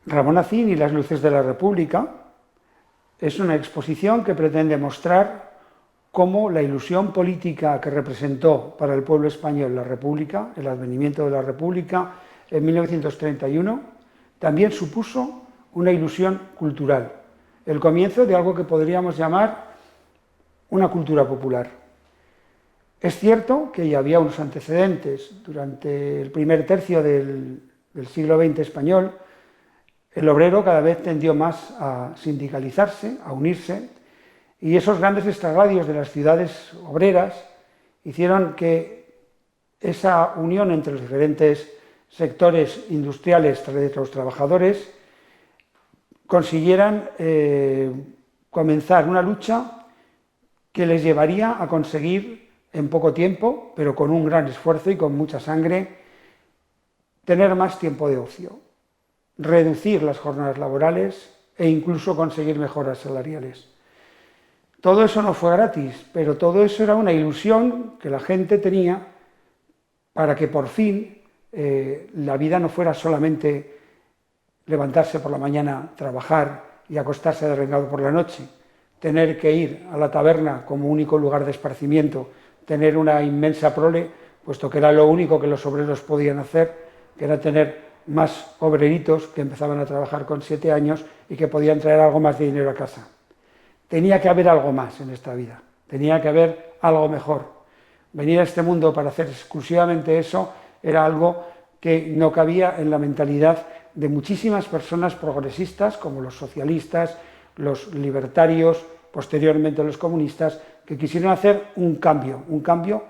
Ramón Acín y las luces de la República es una exposición que pretende mostrar cómo la ilusión política que representó para el pueblo español la República, el advenimiento de la República en 1931, también supuso una ilusión cultural, el comienzo de algo que podríamos llamar una cultura popular. Es cierto que ya había unos antecedentes durante el primer tercio del siglo XX español. El obrero cada vez tendió más a sindicalizarse, a unirse, y esos grandes extrarradios de las ciudades obreras hicieron que esa unión entre los diferentes sectores industriales de los trabajadores consiguieran comenzar una lucha que les llevaría a conseguir en poco tiempo, pero con un gran esfuerzo y con mucha sangre, tener más tiempo de ocio, reducir las jornadas laborales e incluso conseguir mejoras salariales. Todo eso no fue gratis, pero todo eso era una ilusión que la gente tenía para que por fin la vida no fuera solamente levantarse por la mañana, trabajar y acostarse derrengado por la noche, tener que ir a la taberna como único lugar de esparcimiento, tener una inmensa prole, puesto que era lo único que los obreros podían hacer, que era tener más obreritos que empezaban a trabajar con 7 años y que podían traer algo más de dinero a casa. Tenía que haber algo más en esta vida, tenía que haber algo mejor. Venir a este mundo para hacer exclusivamente eso era algo que no cabía en la mentalidad de muchísimas personas progresistas, como los socialistas, los libertarios, posteriormente los comunistas, que quisieron hacer un cambio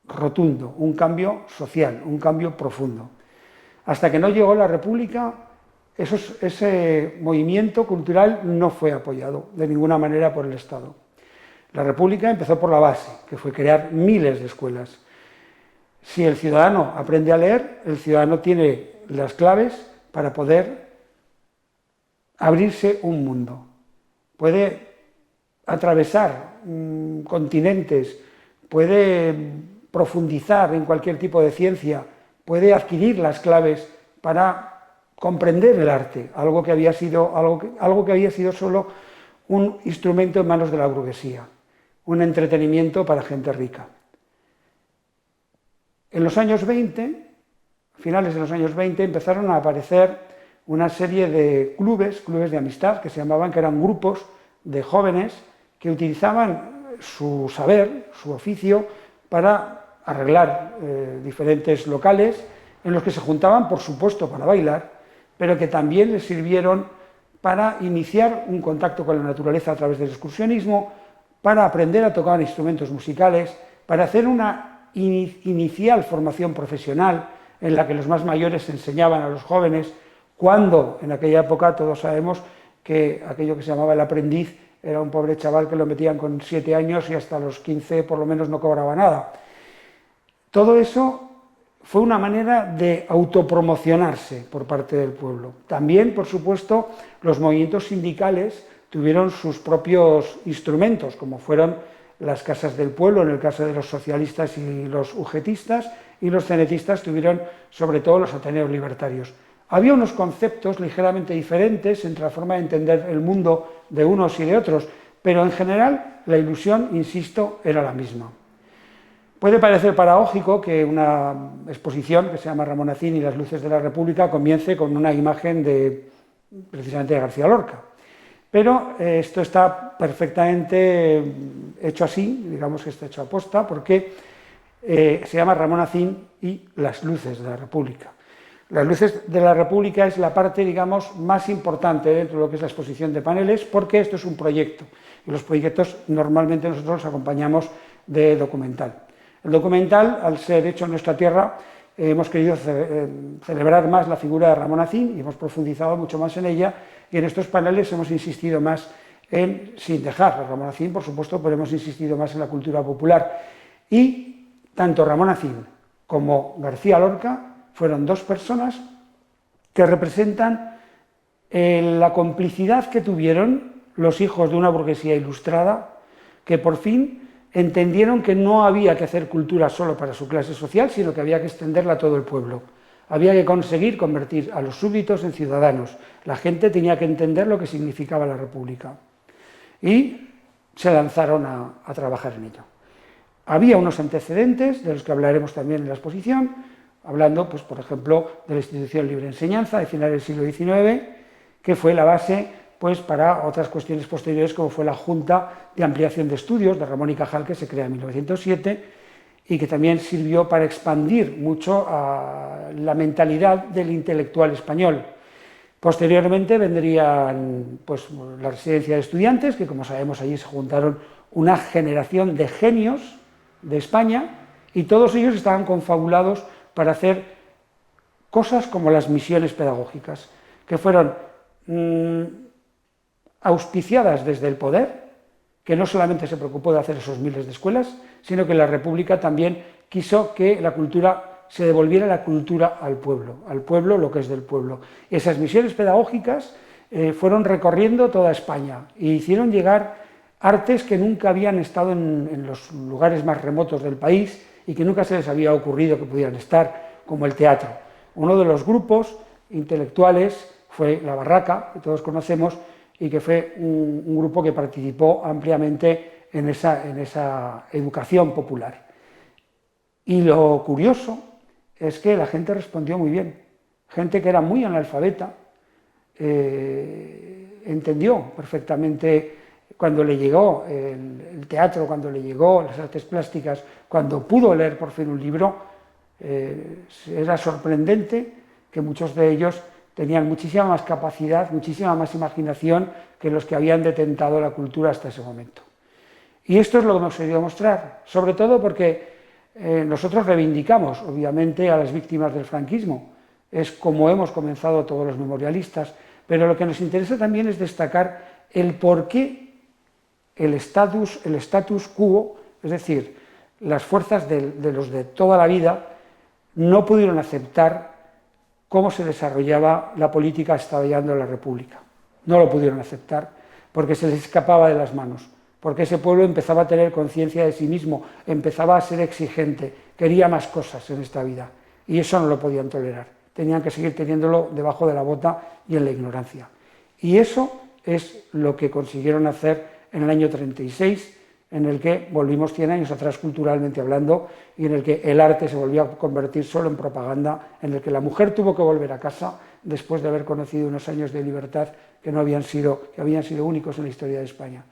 rotundo, un cambio social, un cambio profundo. Hasta que no llegó la República, ese movimiento cultural no fue apoyado de ninguna manera por el Estado. La República empezó por la base, que fue crear miles de escuelas. Si el ciudadano aprende a leer, el ciudadano tiene las claves para poder abrirse un mundo. Puede atravesar continentes, puede profundizar en cualquier tipo de ciencia, puede adquirir las claves para comprender el arte, algo que había sido solo un instrumento en manos de la burguesía, un entretenimiento para gente rica. En los años 20, finales de los años 20, empezaron a aparecer una serie de clubes de amistad que se llamaban, que eran grupos de jóvenes que utilizaban su saber, su oficio, para arreglar diferentes locales en los que se juntaban, por supuesto, para bailar, pero que también les sirvieron para iniciar un contacto con la naturaleza a través del excursionismo, para aprender a tocar instrumentos musicales, para hacer una inicial formación profesional en la que los más mayores enseñaban a los jóvenes, cuando en aquella época todos sabemos que aquello que se llamaba el aprendiz era un pobre chaval que lo metían con 7 años y hasta los 15 por lo menos no cobraba nada. Todo eso fue una manera de autopromocionarse por parte del pueblo. También, por supuesto, los movimientos sindicales tuvieron sus propios instrumentos, como fueron las casas del pueblo, en el caso de los socialistas y los ugetistas, y los cenetistas tuvieron sobre todo los ateneos libertarios. Había unos conceptos ligeramente diferentes entre la forma de entender el mundo de unos y de otros, pero en general la ilusión, insisto, era la misma. Puede parecer paradójico que una exposición que se llama Ramón Acín y las luces de la República comience con una imagen precisamente de García Lorca, pero esto está perfectamente hecho así, digamos que está hecho a posta, porque se llama Ramón Acín y las luces de la República. Las luces de la República es la parte, digamos, más importante dentro de lo que es la exposición de paneles, porque esto es un proyecto, y los proyectos normalmente nosotros los acompañamos de documental. El documental, al ser hecho en nuestra tierra, hemos querido celebrar más la figura de Ramón Acín y hemos profundizado mucho más en ella, y en estos paneles hemos insistido más sin dejar a Ramón Acín, por supuesto, pero hemos insistido más en la cultura popular. Y tanto Ramón Acín como García Lorca fueron dos personas que representan la complicidad que tuvieron los hijos de una burguesía ilustrada, que por fin entendieron que no había que hacer cultura solo para su clase social, sino que había que extenderla a todo el pueblo. Había que conseguir convertir a los súbditos en ciudadanos. La gente tenía que entender lo que significaba la República. Y se lanzaron a trabajar en ello. Había unos antecedentes, de los que hablaremos también en la exposición, hablando, pues, por ejemplo, de la institución libre enseñanza de finales del siglo XIX, que fue la base, pues, para otras cuestiones posteriores, como fue la Junta de Ampliación de Estudios de Ramón y Cajal, que se crea en 1907, y que también sirvió para expandir mucho la mentalidad del intelectual español. Posteriormente vendrían, pues, la residencia de estudiantes, que, como sabemos, allí se juntaron una generación de genios de España, y todos ellos estaban confabulados para hacer cosas como las misiones pedagógicas, que fueron auspiciadas desde el poder, que no solamente se preocupó de hacer esos miles de escuelas, sino que la República también quiso que la cultura se devolviera la cultura al pueblo lo que es del pueblo. Esas misiones pedagógicas fueron recorriendo toda España e hicieron llegar artes que nunca habían estado en los lugares más remotos del país y que nunca se les había ocurrido que pudieran estar, como el teatro. Uno de los grupos intelectuales fue La Barraca, que todos conocemos, y que fue un grupo que participó ampliamente en esa educación popular. Y lo curioso es que la gente respondió muy bien. Gente que era muy analfabeta, entendió perfectamente cuando le llegó el teatro, cuando le llegó las artes plásticas, cuando pudo leer por fin un libro. Era sorprendente que muchos de ellos tenían muchísima más capacidad, muchísima más imaginación que los que habían detentado la cultura hasta ese momento. Y esto es lo que hemos querido mostrar, sobre todo porque nosotros reivindicamos, obviamente, a las víctimas del franquismo. Es como hemos comenzado todos los memorialistas, pero lo que nos interesa también es destacar el por qué el status quo, es decir, las fuerzas de los de toda la vida, no pudieron aceptar cómo se desarrollaba la política estallando la República. No lo pudieron aceptar porque se les escapaba de las manos, porque ese pueblo empezaba a tener conciencia de sí mismo, empezaba a ser exigente, quería más cosas en esta vida, y eso no lo podían tolerar. Tenían que seguir teniéndolo debajo de la bota y en la ignorancia. Y eso es lo que consiguieron hacer en el año 36, en el que volvimos 100 años atrás culturalmente hablando, y en el que el arte se volvió a convertir solo en propaganda, en el que la mujer tuvo que volver a casa después de haber conocido unos años de libertad que habían sido únicos en la historia de España.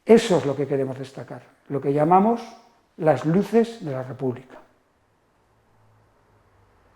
Eso es lo que queremos destacar, lo que llamamos las luces de la República.